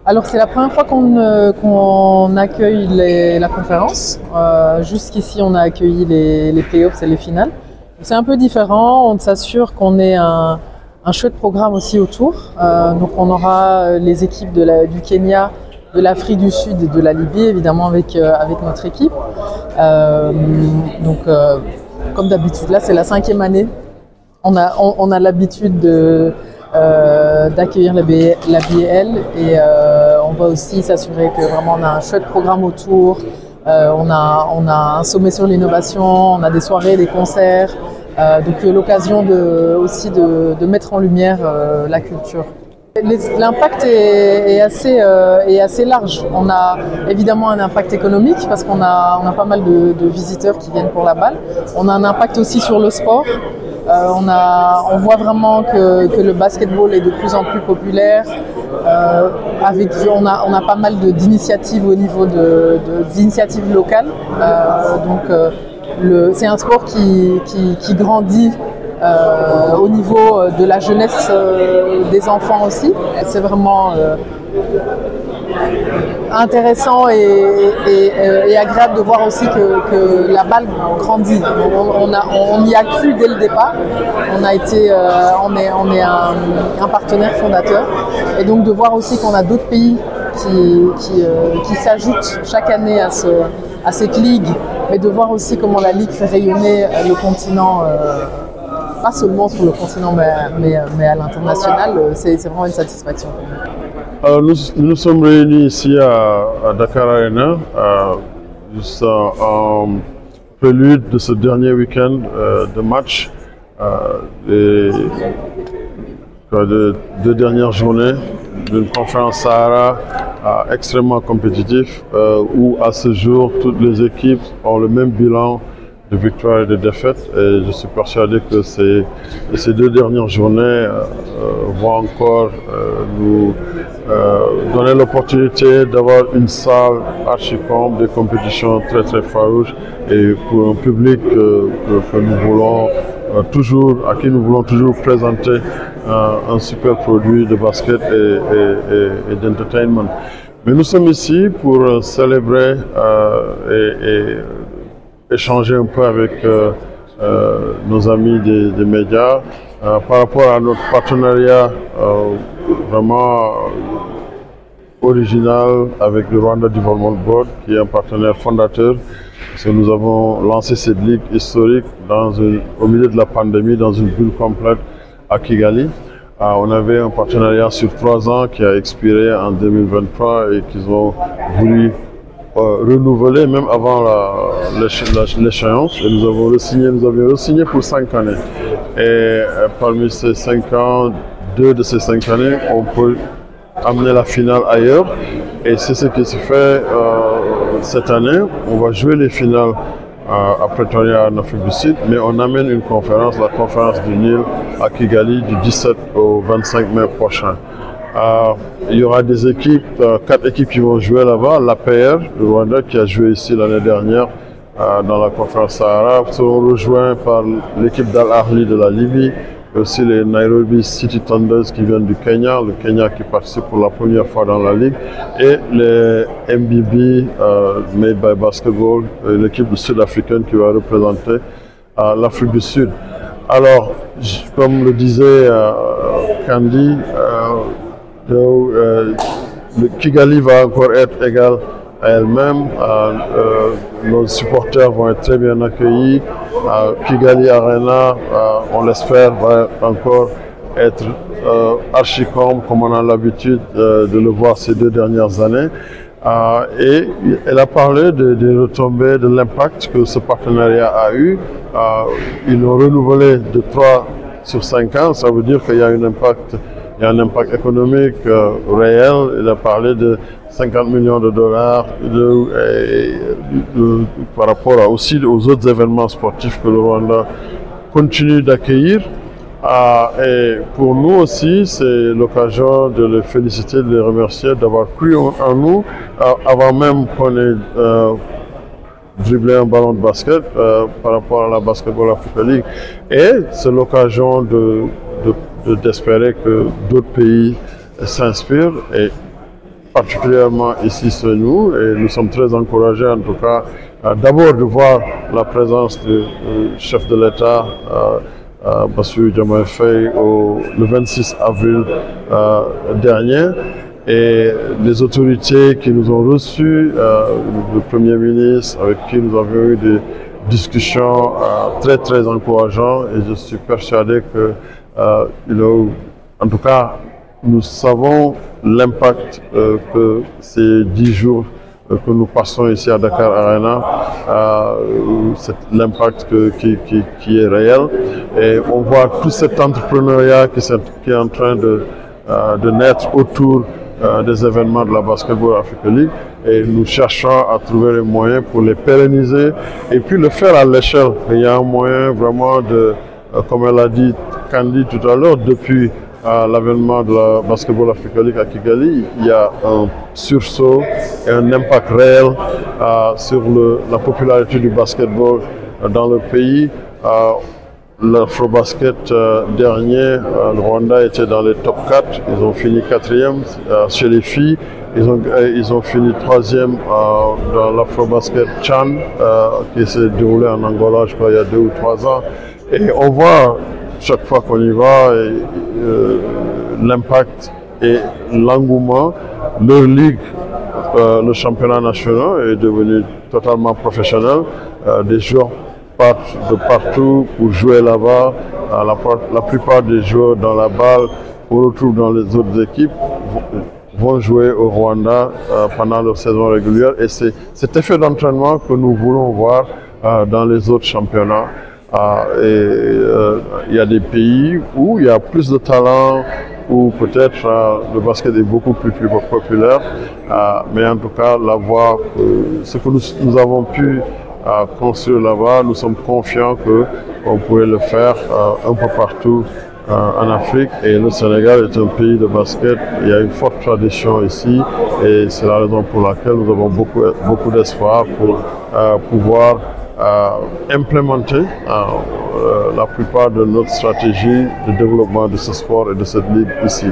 Alors c'est la première fois qu'on accueille la conférence. Jusqu'ici on a accueilli les playoffs et les finales. C'est un peu différent, on s'assure qu'on ait un chouette programme aussi autour. Donc on aura les équipes du Kenya, de l'Afrique du Sud et de la Libye évidemment avec notre équipe. Comme d'habitude, là c'est la 5e année. On a l'habitude d'accueillir la BL et on va aussi s'assurer que vraiment on a un chouette programme autour. On a un sommet sur l'innovation, on a des soirées, des concerts, donc l'occasion aussi de mettre en lumière la culture. L'impact est assez large. On a évidemment un impact économique parce qu'on a pas mal de visiteurs qui viennent pour la balle. On a un impact aussi sur le sport. On voit vraiment que le basketball est de plus en plus populaire. On a pas mal d'initiatives au niveau d'initiatives locales. C'est un sport qui grandit au niveau de la jeunesse des enfants aussi. C'est vraiment intéressant et agréable de voir aussi que la balle grandit. On y a cru dès le départ. On est un partenaire fondateur et donc de voir aussi qu'on a d'autres pays qui s'ajoutent chaque année à cette ligue, mais de voir aussi comment la ligue fait rayonner le continent. Pas seulement sur le continent, mais à l'international, c'est vraiment une satisfaction. Nous sommes réunis ici à Dakar Arena, juste en prélude de ce dernier week-end de match, les 2 dernières journées d'une conférence Sahara extrêmement compétitive, où à ce jour toutes les équipes ont le même bilan de victoires et de défaites, et je suis persuadé que ces 2 dernières journées vont encore nous donner l'opportunité d'avoir une salle archi-comble, des compétitions très très farouches, et pour un public que nous voulons à qui nous voulons toujours présenter un super produit de basket et d'entertainment. Mais nous sommes ici pour célébrer et échanger un peu avec nos amis des médias par rapport à notre partenariat vraiment original avec le Rwanda Development Board, qui est un partenaire fondateur. Parce que nous avons lancé cette ligue historique au milieu de la pandémie dans une bulle complète à Kigali. On avait un partenariat sur 3 ans qui a expiré en 2023 et qu'ils ont voulu renouvelé même avant l'échéance, et nous avions re-signé pour 5 années. Et parmi ces 5 ans, 2 de ces 5 années, on peut amener la finale ailleurs, et c'est ce qui se fait cette année. On va jouer les finales à Pretoria en Afrique du Sud, mais on amène une conférence, la conférence du Nil à Kigali du 17 au 25 mai prochain. Il y aura des équipes, 4 équipes qui vont jouer là-bas. L'APR, le Rwanda, qui a joué ici l'année dernière dans la conférence Sahara, seront rejoints par l'équipe d'Al Ahly de la Libye, et aussi les Nairobi City Thunders qui viennent du Kenya, le Kenya qui participe pour la première fois dans la ligue, et les MBB Made by Basketball, l'équipe sud-africaine qui va représenter l'Afrique du Sud. Alors, comme le disait Candy, le Kigali va encore être égal à elle-même. Nos supporters vont être très bien accueillis. Kigali Arena, on l'espère, va encore être archi-comble comme on a l'habitude de le voir ces 2 dernières années. Et elle a parlé des retombées, de l'impact que ce partenariat a eu. Ils l'ont renouvelé de 3 sur 5 ans, ça veut dire qu'il y a un impact économique réel. Il a parlé de 50 millions de dollars par rapport aussi aux autres événements sportifs que le Rwanda continue d'accueillir. Et pour nous aussi, c'est l'occasion de les féliciter, de les remercier d'avoir cru en nous avant même qu'on ait dribbler un ballon de basket par rapport à la Basketball Africa League. Et c'est l'occasion d'espérer que d'autres pays s'inspirent et particulièrement ici chez nous, et nous sommes très encouragés en tout cas d'abord de voir la présence du chef de l'État Bassirou Diomaye Faye le 26 avril dernier, et les autorités qui nous ont reçus, le Premier ministre avec qui nous avions eu des discussions très encourageantes, et je suis persuadé que en tout cas nous savons l'impact que ces 10 jours que nous passons ici à Dakar Arena, l'impact qui est réel, et on voit tout cet entrepreneuriat qui est en train de naître autour des événements de la Basketball Africa League, et nous cherchons à trouver les moyens pour les pérenniser et puis le faire à l'échelle. Il y a un moyen vraiment de, comme elle a dit Candy tout à l'heure, depuis l'avènement de la Basketball Africa League à Kigali, il y a un sursaut et un impact réel sur la popularité du basketball dans le pays. L'Afrobasket dernier, le Rwanda était dans les top 4, ils ont fini 4e chez les filles, ils ont fini 3e dans l'Afrobasket Chan qui s'est déroulé en Angola, je crois, il y a 2 ou 3 ans. Et on voit chaque fois qu'on y va l'impact et l'engouement. Leur ligue, le championnat national, est devenu totalement professionnel. Des joueurs partent de partout pour jouer là-bas. La plupart des joueurs dans la balle qu'on retrouve dans les autres équipes vont jouer au Rwanda pendant leur saison régulière. Et c'est cet effet d'entraînement que nous voulons voir dans les autres championnats. Il y a des pays où il y a plus de talent, où peut-être le basket est beaucoup plus populaire. Mais en tout cas, ce que nous avons pu construire là-bas, nous sommes confiants qu'on pourrait le faire un peu partout en Afrique. Et le Sénégal est un pays de basket, il y a une forte tradition ici, et c'est la raison pour laquelle nous avons beaucoup d'espoir pour pouvoir implémenter la plupart de notre stratégie de développement de ce sport et de cette ligue ici.